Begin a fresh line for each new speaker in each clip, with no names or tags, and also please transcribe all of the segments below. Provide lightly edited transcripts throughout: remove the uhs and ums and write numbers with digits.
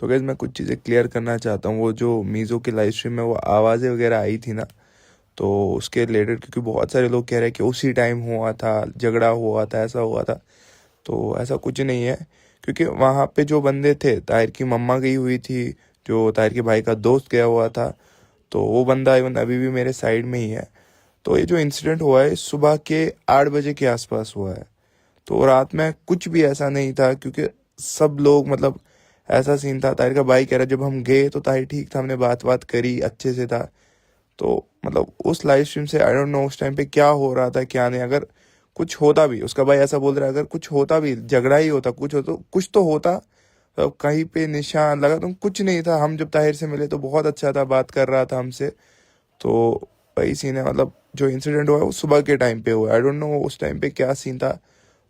तो गाइस मैं कुछ चीज़ें क्लियर करना चाहता हूँ। वो जो मीज़ो की लाइव स्ट्रीम में वो आवाज़ें वगैरह आई थी ना, तो उसके रिलेटेड, क्योंकि बहुत सारे लोग कह रहे हैं कि उसी टाइम हुआ था, झगड़ा हुआ था, ऐसा हुआ था। तो ऐसा कुछ नहीं है, क्योंकि वहाँ पे जो बंदे थे, ताहिर की मम्मा गई हुई थी, जो ताहिर के भाई का दोस्त गया हुआ था, तो वो बंदा इवन अभी भी मेरे साइड में ही है। तो ये जो इंसिडेंट हुआ है सुबह के 8 बजे के आसपास हुआ है। तो रात में कुछ भी ऐसा नहीं था, क्योंकि सब लोग मतलब ऐसा सीन था। ताहिर का भाई कह रहा है जब हम गए तो ताहिर ठीक था, हमने बात बात करी, अच्छे से था। तो मतलब उस लाइव स्ट्रीम से आई डोंट नो उस टाइम पे क्या हो रहा था क्या नहीं। अगर कुछ होता भी, उसका भाई ऐसा बोल रहा है, अगर कुछ होता भी, झगड़ा ही होता, कुछ होता, कुछ तो होता, तो कहीं पे निशान लगा, तो कुछ नहीं था। हम जब ताहिर से मिले तो बहुत अच्छा था, बात कर रहा था हमसे। तो वही सीन है, मतलब जो इंसिडेंट हुआ है वो सुबह के टाइम पे हुआ। आई डोंट नो उस टाइम पे क्या सीन था,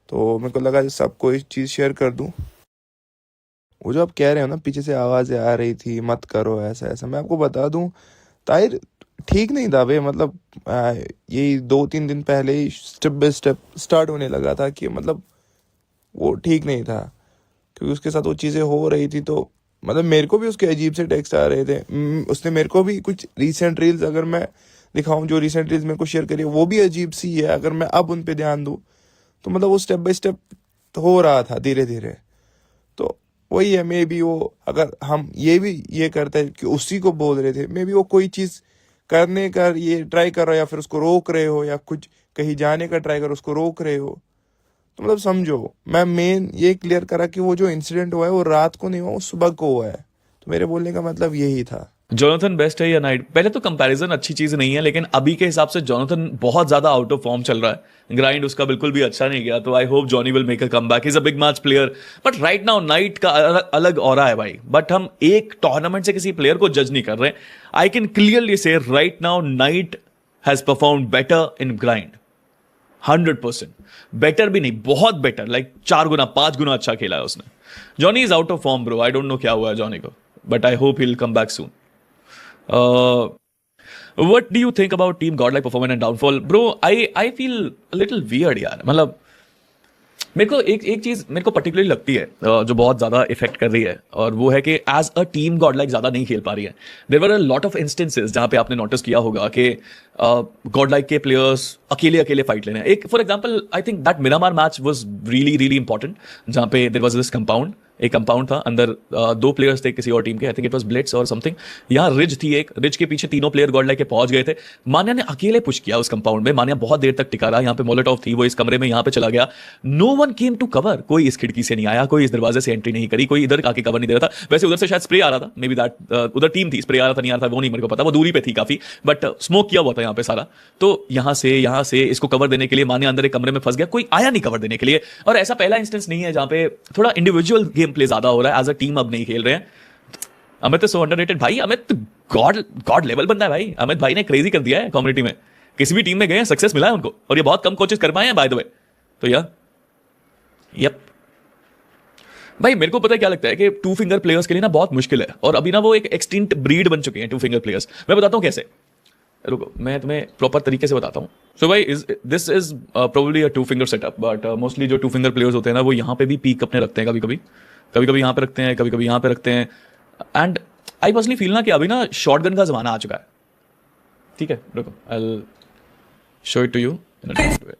तो मेरे को लगा सबको इस चीज़ शेयर कर दूं। वो जो आप कह रहे हो ना, पीछे से आवाज़ें आ रही थी, मत करो ऐसा ऐसा, मैं आपको बता दूं, ताहिर ठीक नहीं था भाई। मतलब यही 2-3 दिन पहले ही स्टेप बाय स्टेप स्टार्ट होने लगा था कि मतलब वो ठीक नहीं था, क्योंकि उसके साथ वो चीज़ें हो रही थी। तो मतलब मेरे को भी उसके अजीब से टेक्स्ट आ रहे थे। उसने मेरे को भी कुछ रीसेंट रील्स, अगर मैं दिखाऊं, जो रीसेंट रील्स मेरे को शेयर करी है, वो भी अजीब सी है। अगर मैं अब उन पे ध्यान दूं, तो मतलब वो स्टेप बाय स्टेप हो रहा था, धीरे धीरे। तो वही है, मे बी वो, अगर हम ये भी ये करते हैं कि उसी को बोल रहे थे, मे बी वो कोई चीज़ करने का ये ट्राई कर रहा हो, या फिर उसको रोक रहे हो, या कुछ कहीं जाने का ट्राई कर उसको रोक रहे हो। तो मतलब समझो, मैं मेन ये क्लियर करा कि वो जो इंसिडेंट हुआ है वो रात को नहीं हुआ, वो सुबह को हुआ है। तो मेरे बोलने का मतलब यही था।
जोनाथन बेस्ट है या नाइट? पहले तो कंपैरिजन अच्छी चीज नहीं है, लेकिन अभी के हिसाब से जोनाथन बहुत ज्यादा आउट ऑफ फॉर्म चल रहा है। ग्राइंड उसका बिल्कुल भी अच्छा नहीं गया, तो I hope Johnny will make a comeback. Is a big match player, but right now night का अलग ऑरा है भाई। बट हम एक टूर्नामेंट से किसी प्लेयर को जज नहीं कर रहे। आई कैन क्लियरली से right now night has perform better in grind. 100% better भी नहीं, बहुत बेटर, लाइक 4 गुना 5 गुना अच्छा खेला है उसने। Johnny is out of form bro, I don't know क्या हुआ है जॉनी को, but I hope he will come back soon. What do you think about Team Godlike performance and downfall, bro? I feel a little weird यार। मतलब मेरे को एक चीज मेरे को पर्टिकुलरली लगती है, जो बहुत ज्यादा इफेक्ट कर रही है, और वो है कि एज अ टीम गॉडलाइक ज्यादा नहीं खेल पा रही है। There were a lot of instances जहां पे आपने नोटिस किया होगा कि गॉडलाइक के प्लेयर्स अकेले अकेले फाइट लेने। एक for example, I think that Miramar match was really really important, जहां पे देयर वाज दिस कंपाउंड, एक कंपाउंड था अंदर, 2 प्लेयर्स थे किसी और टीम के, I think it was Blitz और समथिंग। यहाँ रिज थी, एक रिज के पीछे 3 प्लेयर गॉड के पहुंच गए थे। मान्या ने अकेले पुश किया उस कंपाउंड में। मान्या बहुत देर तक टिका रहा। यहाँ पे मोलेटॉव थी, वो इस कमरे में यहाँ पे चला गया। No one came to cover. कोई इस खिड़की से नहीं आया, कोई इस दरवाजे से एंट्री नहीं करी, कोई इधर आके कवर नहीं दे रहा था। वैसे उधर से शायद स्प्रे आ रहा था, मे बी दैट उधर टीम थी, स्प्रे आ रहा था नहीं आ रहा था वो नहीं मेरे को पता, वो दूरी पे थी काफी, बट स्मोक किया हुआ था यहाँ पे सारा। तो यहाँ से इसको कवर देने के लिए मान्या अंदर एक कमरे में फंस गया, कोई आया नहीं कवर देने के लिए। और ऐसा पहला इंस्टेंस नहीं है जहां पे थोड़ा इंडिविजुअल गेम प्ले ज्यादा हो रहा है, एज अ टीम अब नहीं खेल रहे हैं। अमित सो अंडररेटेड भाई। अमित गॉड गॉड लेवल बंदा है भाई। अमित भाई ने क्रेजी कर दिया है कम्युनिटी में। किसी भी टीम में गए सक्सेस मिला है उनको, और ये बहुत कम कोचेस कर पाए हैं बाय द वे। तो यप भाई, मेरे को पता है क्या लगता है कि 2 फिंगर प्लेयर्स के लिए ना बहुत मुश्किल है, और अभी ना वो एक एक्सटिंक्ट ब्रीड बन चुके हैं 2 फिंगर प्लेयर्स। मैं बताता हूं कैसे, रुको मैं तुम्हें प्रॉपर तरीके से बताता हूँ। सो भाई this is probably a 2 finger setup, but mostly जो 2 फिंगर प्लेयर्स होते हैं ना, वो यहाँ पे भी पीक अपने रखते हैं, कभी कभी यहाँ पे रखते हैं, कभी कभी यहाँ पे रखते हैं। एंड आई पर्सनली फील ना कि अभी ना शॉटगन का जमाना आ चुका है। ठीक है, रुको I will show it to you in a different way.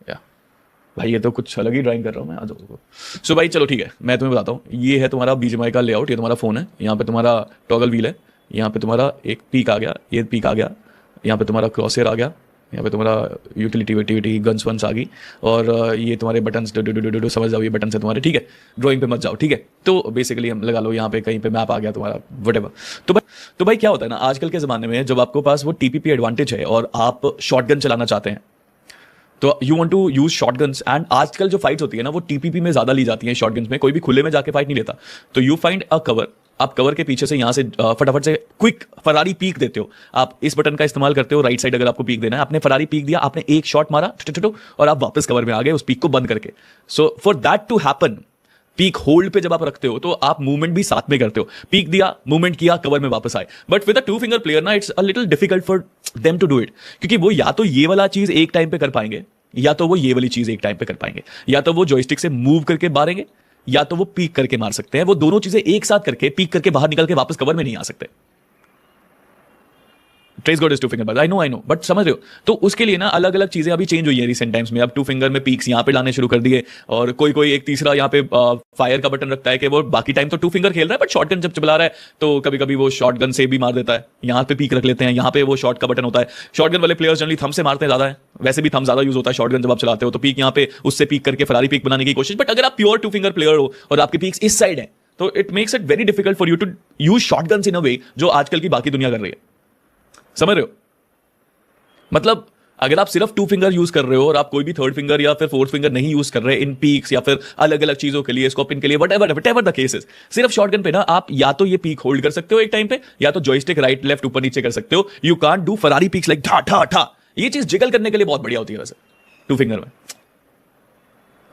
या भाई, ये तो कुछ अलग ही ड्राइंग कर रहा हूँ मैं आज। सो भाई चलो ठीक है, मैं तुम्हें बताता हूँ। ये है तुम्हारा बीजीएमआई का लेआउट, ये तुम्हारा फोन है, यहाँ पे तुम्हारा टॉगल व्हील है, यहाँ पे तुम्हारा एक पीक आ गया, ये पीक आ गया, यहाँ पे तुम्हारा क्रॉसहेयर आ गया, यहाँ पे तुम्हारा यूटिलिटी गन्स वंस आ गई, और ये तुम्हारे बटन्स समझ जाओ, ये बटन है तुम्हारे। ठीक है, ड्राइंग पे मत जाओ, ठीक है। तो बेसिकली हम लगा लो यहाँ पे कहीं पे मैप आ गया तुम्हारा, वटेवर। तो भाई क्या होता है ना, आजकल के ज़माने में जब आपके पास वो टीपीपी एडवांटेज है और आप शॉटगन चलाना चाहते हैं, तो you want to use shotguns. And आजकल जो फाइट्स होती है ना, वो टीपीपी में ज्यादा ली जाती है शॉटगन्स में। कोई भी खुले में जाके फाइट नहीं लेता। तो यू फाइंड अ कवर, आप कवर के पीछे से यहाँ से फटाफट से क्विक फरारी पीक देते हो। आप इस बटन का इस्तेमाल करते हो राइट साइड, अगर आपको पीक देना है। आपने फरारी पीक दिया, आपने एक शॉट मारा और आप वापस कवर में आ गए उस पीक को बंद करके। So for that to happen, peek hold पे जब आप रखते हो तो आप मूवमेंट भी साथ में करते हो। पीक दिया, मूवमेंट किया, कवर में वापस आए। But with a 2 finger player ना, it's a little difficult for them to do it, क्योंकि वो या तो ये वाला चीज एक टाइम पे कर पाएंगे, या तो वो ये वाली चीज एक टाइम पे कर पाएंगे, या तो वो जॉयस्टिक से मूव करके मारेंगे, या तो वो पीक करके मार सकते हैं। वो दोनों चीजें एक साथ करके पीक करके बाहर निकल के वापस कवर में नहीं आ सकते। Trace God is two finger, I know, but समझ रहे हो। तो उसके लिए ना अलग अलग चीजें अभी चेंज हुई है रिसेंट टाइम्स में। अब टू फिंगर में पीक्स यहाँ पे लाने शुरू कर दिए, और कोई एक तीसरा यहाँ पे फायर का बटन रखता है कि वो बाकी टाइम तो टू फिंगर खेल रहा है, बट शॉटगन जब चला रहा है तो कभी कभी वो शॉटगन से भी मार देता है। यहाँ पे पीक रख लेते हैं, यहाँ पे वो शॉट का बटन होता है। शॉटगन वाले प्लेयर्स जनरली थंब से मारते हैं ज्यादा है, वैसे भी थंब ज्यादा यूज होता है शॉटगन जब आप चलाते हो, तो पीक यहाँ पे उससे पीक करके फरारी पीक बनाने की कोशिश। बट अगर आप प्योर टू फिंगर प्लेयर हो और आपकी पीक्स इस साइड है, तो it makes it very difficult for you to use shotguns in a way जो आजकल की बाकी दुनिया कर रही है। समझ रहे हो? मतलब अगर आप सिर्फ टू फिंगर यूज कर रहे हो और आप कोई भी थर्ड फिंगर या फिर फोर्थ फिंगर नहीं यूज कर रहे इन पीक्स या फिर अलग अलग चीजों के लिए, स्कोपिंग के लिए, वट द केसेस, सिर्फ शॉटगन पे ना आप या तो ये पीक होल्ड कर सकते हो एक टाइम पे, या तो जॉयस्टिक राइट लेफ्ट ऊपर नीचे कर सकते हो। You can't do Ferrari peaks like ठा ठा ठा। ये चीज जिगल करने के लिए बहुत बढ़िया होती है वैसे टू फिंगर में।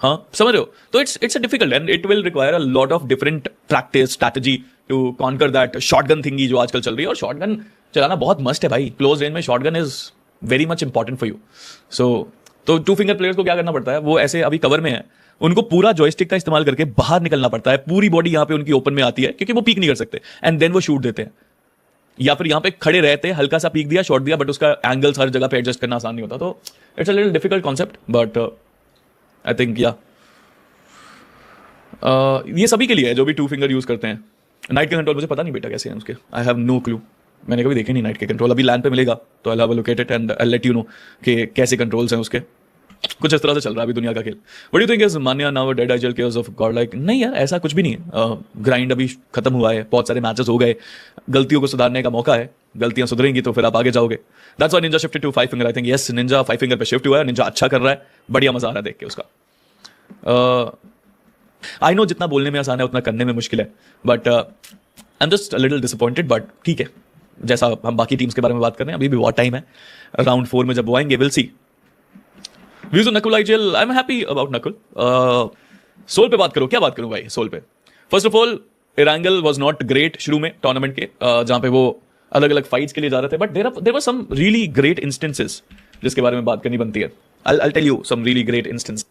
हाँ, समझ रहे हो? तो it's a difficult and it will require a lot of different practice strategy to conquer that shotgun thingy जो आजकल चल रही है। और शॉटगन चलाना बहुत मस्त है भाई, क्लोज रेंज में shotgun is very much important for you. So तो टू फिंगर प्लेयर्स को क्या करना पड़ता है, वो ऐसे अभी कवर में है, उनको पूरा जॉयस्टिक का इस्तेमाल करके बाहर निकलना पड़ता है। पूरी बॉडी यहाँ पे उनकी ओपन में आती है क्योंकि वो पीक नहीं कर सकते, एंड देन वो शूट देते हैं। या फिर यहाँ पे खड़े रहते हैं, हल्का सा पीक दिया, शॉट दिया, बट उसका एंगल्स हर जगह पे एडजस्ट करना आसान नहीं होता। तो it's a little difficult concept, but I think या ये सभी के लिए है जो भी टू फिंगर यूज करते हैं। नाइट के कंट्रोल मुझे पता नहीं बेटा कैसे हैं उसके, आई हैव नो क्लू, मैंने कभी देखे नहीं नाइट के कंट्रोल। अभी लैंड पे मिलेगा तो I have locate it and I let you know कि कैसे कंट्रोल्स हैं उसके। कुछ इस तरह से चल रहा है अभी दुनिया का खेल। What do you think is Manya now dead Aizawl cares of God like? नहीं यार, ऐसा कुछ भी नहीं है। ग्राइंड अभी खत्म हुआ है, बहुत सारे मैचेस हो गए, गलतियों को सुधारने का मौका है। गलतियां सुधरेंगी तो फिर आप आगे जाओगे। That's why ninja shifted to 5 finger. I think yes, ninja 5 finger पे शिफ्ट हुआ है। निंजा अच्छा कर रहा है, बढ़िया मजा आ रहा है देख के उसका। आई नो जितना बोलने में आसान है उतना करने में मुश्किल है, but I am just little disappointed. But ठीक है, जैसा हम बाकी टीम्स के बारे में बात कर रहे हैं, अभी भी बहुत टाइम है। राउंड 4 में जब वो आएंगे, will see. Views on Nakul IGL, I am happy about Nakul. Soul पे बात करो, क्या बात करूं भाई सोल पे? First of all, Erangel was not great शुरू में टूर्नामेंट के, जहां पे वो अलग अलग फाइट्स के लिए जा रहे थे, but there were some really great instances जिसके बारे में बात करनी बनती है। I tell you some really great instance.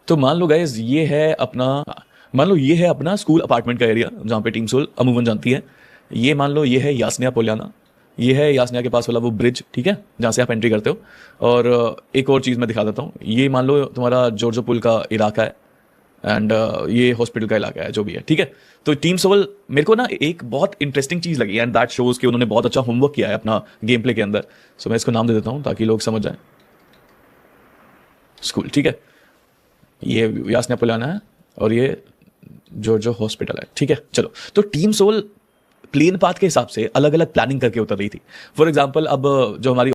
तो मान लो गाइस, ये है अपना स्कूल अपार्टमेंट का एरिया जहाँ पे टीम सोल अमूमन जानती है। ये मान लो ये है यासनिया पोलियाना, ये है यासनिया के पास वाला वो ब्रिज, ठीक है, जहाँ से आप एंट्री करते हो। और एक और चीज़ मैं दिखा देता हूँ, ये मान लो तुम्हारा जॉर्जो पुल का इलाका है, एंड ये हॉस्पिटल का इलाका है, जो भी है, ठीक है। तो टीम सोल मेरे को ना एक बहुत इंटरेस्टिंग चीज़ लगी, एंड दैट शोज कि उन्होंने बहुत अच्छा होमवर्क किया है अपना गेम प्ले के अंदर। सो मैं इसको नाम दे देता हूँ ताकि लोग समझ जाए। स्कूल, ठीक है, ये यासनिया पोलियाना है और ये जॉर्जो हॉस्पिटल है, ठीक है। चलो, तो टीम सोल प्लेन पाथ के हिसाब से अलग अलग प्लानिंग करके उतर रही थी। फॉर एग्जाम्पल, अब जो हमारी